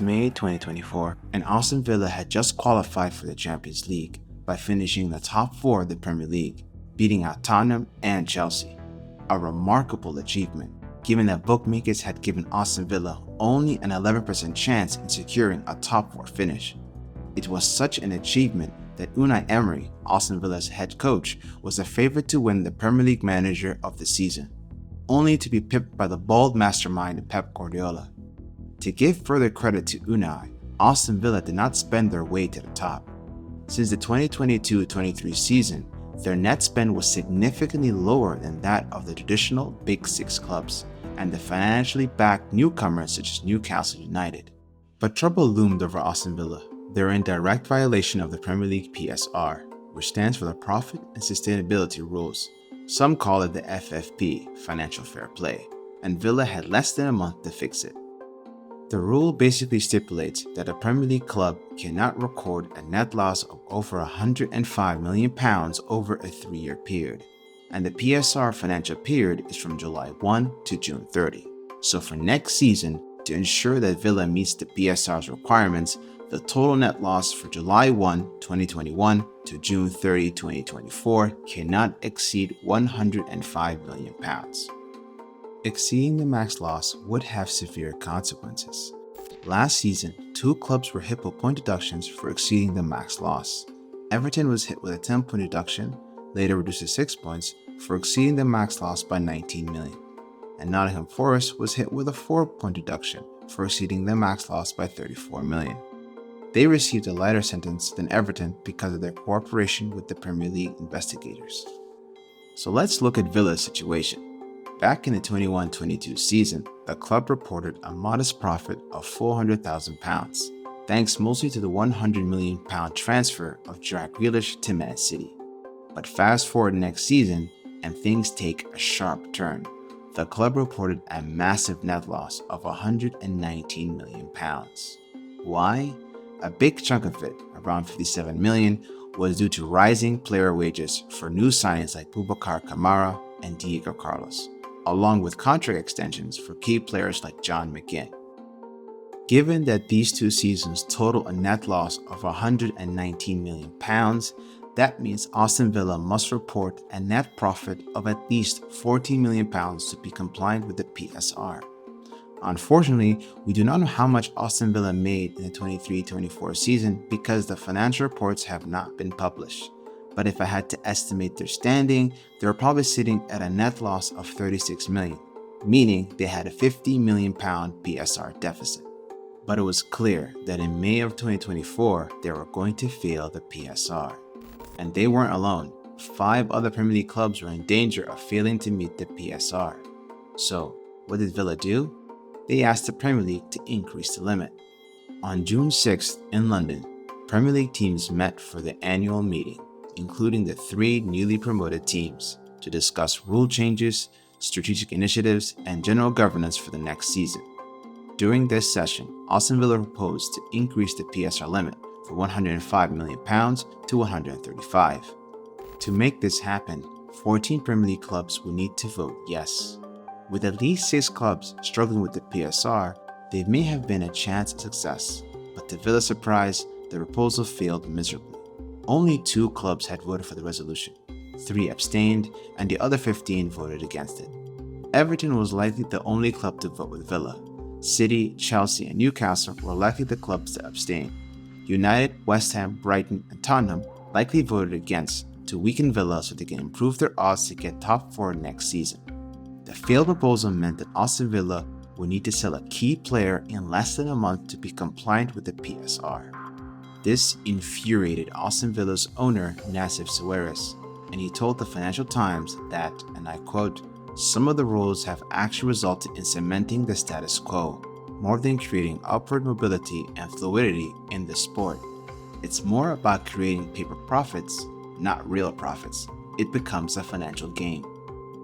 was May 2024, and Aston Villa had just qualified for the Champions League by finishing in the top 4 of the Premier League, beating out Tottenham and Chelsea. A remarkable achievement, given that bookmakers had given Aston Villa only an 11% chance in securing a top 4 finish. It was such an achievement that Unai Emery, Aston Villa's head coach, was a favorite to win the Premier League Manager of the season, only to be pipped by the bold mastermind Pep Guardiola. To give further credit to Unai, Aston Villa did not spend their way to the top. Since the 2022-23 season, their net spend was significantly lower than that of the traditional Big Six clubs and the financially backed newcomers such as Newcastle United. But trouble loomed over Aston Villa. They were in direct violation of the Premier League PSR, which stands for the Profit and Sustainability Rules. Some call it the FFP, Financial Fair Play, and Villa had less than a month to fix it. The rule basically stipulates that a Premier League club cannot record a net loss of over £105 million over a 3-year period, and the PSR financial period is from July 1 to June 30. So for next season, to ensure that Villa meets the PSR's requirements, the total net loss for July 1, 2021 to June 30, 2024 cannot exceed £105 million. Exceeding the max loss would have severe consequences. Last season, 2 clubs were hit with point deductions for exceeding the max loss. Everton was hit with a 10-point deduction, later reduced to 6 points, for exceeding the max loss by 19 million. And Nottingham Forest was hit with a 4-point deduction for exceeding the max loss by 34 million. They received a lighter sentence than Everton because of their cooperation with the Premier League investigators. So let's look at Villa's situation. Back in the 21-22 season, the club reported a modest profit of £400,000, thanks mostly to the £100 million transfer of Jack Grealish to Man City. But fast forward next season, and things take a sharp turn. The club reported a massive net loss of £119 million. Why? A big chunk of it, around £57 million, was due to rising player wages for new signings like Boubacar Kamara and Diego Carlos, along with contract extensions for key players like John McGinn. Given that these 2 seasons total a net loss of £119 million, that means Aston Villa must report a net profit of at least £14 million to be compliant with the PSR. Unfortunately, we do not know how much Aston Villa made in the 23-24 season because the financial reports have not been published. But if I had to estimate their standing, they were probably sitting at a net loss of 36 million, meaning they had a £50 million PSR deficit. But it was clear that in May of 2024, they were going to fail the PSR. And they weren't alone. 5 other Premier League clubs were in danger of failing to meet the PSR. So, what did Villa do? They asked the Premier League to increase the limit. On June 6th in London, Premier League teams met for the annual meeting, including the 3 newly promoted teams, to discuss rule changes, strategic initiatives, and general governance for the next season. During this session, Aston Villa proposed to increase the PSR limit from £105 million to 135. To make this happen, 14 Premier League clubs will need to vote yes. With at least 6 clubs struggling with the PSR, there may have been a chance of success, but to Villa's surprise, the proposal failed miserably. Only 2 clubs had voted for the resolution, 3 abstained, and the other 15 voted against it. Everton was likely the only club to vote with Villa. City, Chelsea, and Newcastle were likely the clubs to abstain. United, West Ham, Brighton, and Tottenham likely voted against to weaken Villa so they can improve their odds to get top 4 next season. The failed proposal meant that Aston Villa would need to sell a key player in less than a month to be compliant with the PSR. This infuriated Aston Villa's owner, Nassif Sawiris, and he told the Financial Times that, and I quote, "Some of the rules have actually resulted in cementing the status quo, more than creating upward mobility and fluidity in the sport. It's more about creating paper profits, not real profits. It becomes a financial game."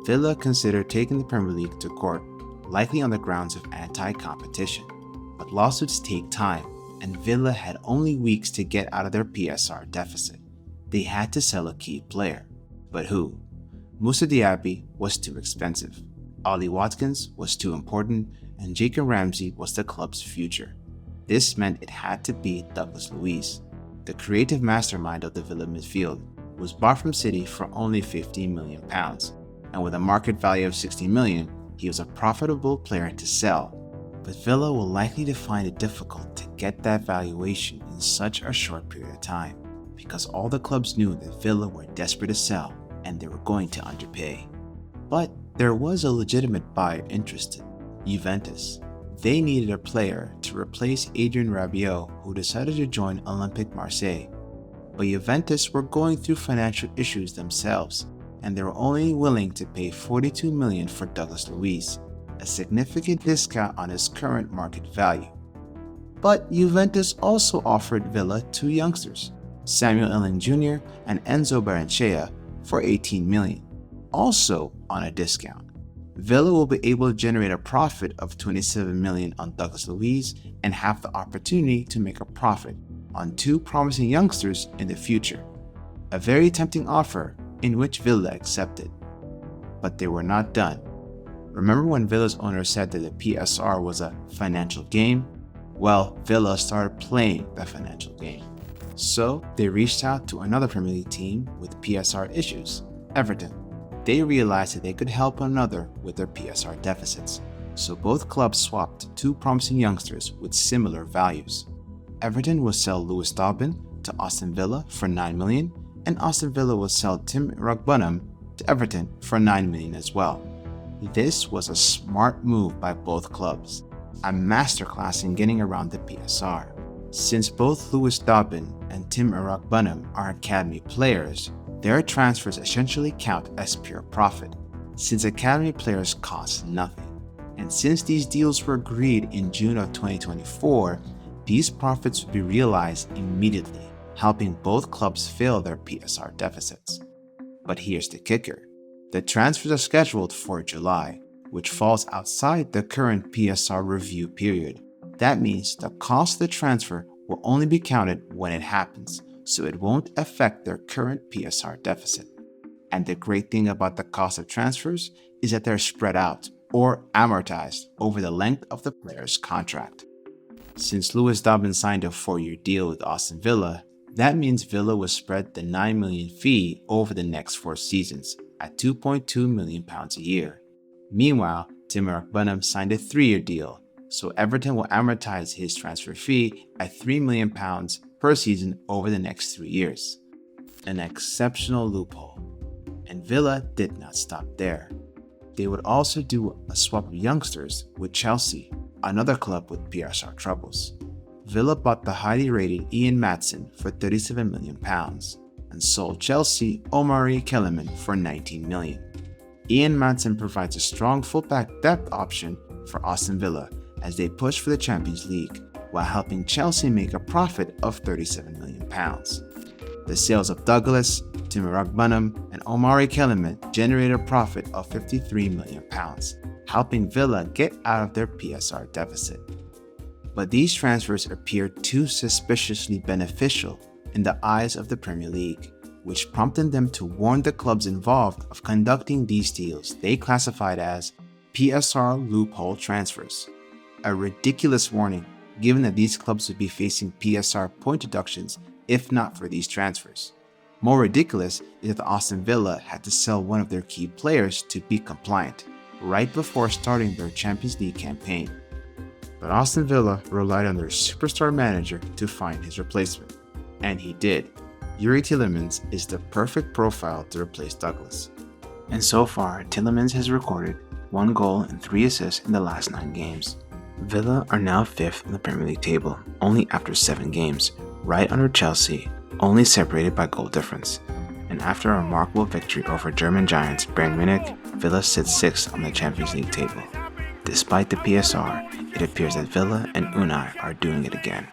Villa considered taking the Premier League to court, likely on the grounds of anti-competition. But lawsuits take time, and Villa had only weeks to get out of their PSR deficit. They had to sell a key player. But who? Moussa Diaby was too expensive. Ollie Watkins was too important, and Jacob Ramsey was the club's future. This meant it had to be Douglas Luiz, the creative mastermind of the Villa midfield, who was bought from City for only £15 million, and with a market value of £60 million, he was a profitable player to sell. But Villa will likely find it difficult to get that valuation in such a short period of time, because all the clubs knew that Villa were desperate to sell and they were going to underpay. But there was a legitimate buyer interested, Juventus. They needed a player to replace Adrien Rabiot, who decided to join Olympique Marseille. But Juventus were going through financial issues themselves, and they were only willing to pay $42 million for Douglas Luiz, a significant discount on his current market value. But Juventus also offered Villa two youngsters, Samuel Ellen Jr. and Enzo Barrenechea, for $18 million, also on a discount. Villa will be able to generate a profit of $27 million on Douglas Luiz and have the opportunity to make a profit on two promising youngsters in the future. A very tempting offer in which Villa accepted. But they were not done. Remember when Villa's owner said that the PSR was a financial game? Well, Villa started playing the financial game. So they reached out to another Premier League team with PSR issues, Everton. They realized that they could help one another with their PSR deficits, so both clubs swapped two promising youngsters with similar values. Everton will sell Lewis Dobbin to Aston Villa for $9 million, and Aston Villa will sell Tim Iroegbunam to Everton for $9 million as well. This was a smart move by both clubs, a masterclass in getting around the PSR. Since both Lewis Dobbin and Tim Iroegbunam are academy players, their transfers essentially count as pure profit, since academy players cost nothing. And since these deals were agreed in June of 2024, these profits would be realized immediately, helping both clubs fill their PSR deficits. But here's the kicker. The transfers are scheduled for July, which falls outside the current PSR review period. That means the cost of the transfer will only be counted when it happens, so it won't affect their current PSR deficit. And the great thing about the cost of transfers is that they're spread out or amortized over the length of the player's contract. Since Lewis Dobbin signed a 4-year deal with Aston Villa, that means Villa will spread the $9 million fee over the next 4 seasons at £2.2 million a year. Meanwhile, Tim Iroegbunam signed a 3-year deal, so Everton will amortize his transfer fee at £3 million per season over the next 3 years. An exceptional loophole. And Villa did not stop there. They would also do a swap of youngsters with Chelsea, another club with PSR troubles. Villa bought the highly rated Ian Maatsen for £37 million and sold Chelsea Omari Kellerman for $19 million. Ian Maatsen provides a strong fullback depth option for Aston Villa as they push for the Champions League, while helping Chelsea make a profit of £37 million. The sales of Douglas, Tim Iroegbunam, and Omari Kellerman generated a profit of £53 million, helping Villa get out of their PSR deficit. But these transfers appeared too suspiciously beneficial in the eyes of the Premier League, which prompted them to warn the clubs involved of conducting these deals they classified as PSR loophole transfers. A ridiculous warning, given that these clubs would be facing PSR point deductions if not for these transfers. More ridiculous is that Aston Villa had to sell one of their key players to be compliant, right before starting their Champions League campaign. But Aston Villa relied on their superstar manager to find his replacement. And he did. Youri Tielemans is the perfect profile to replace Douglas. And so far, Tielemans has recorded 1 goal and 3 assists in the last 9 games. Villa are now 5th in the Premier League table, only after 7 games, right under Chelsea, only separated by goal difference. And after a remarkable victory over German giants Bayern Munich, Villa sits 6th on the Champions League table. Despite the PSR, it appears that Villa and Unai are doing it again.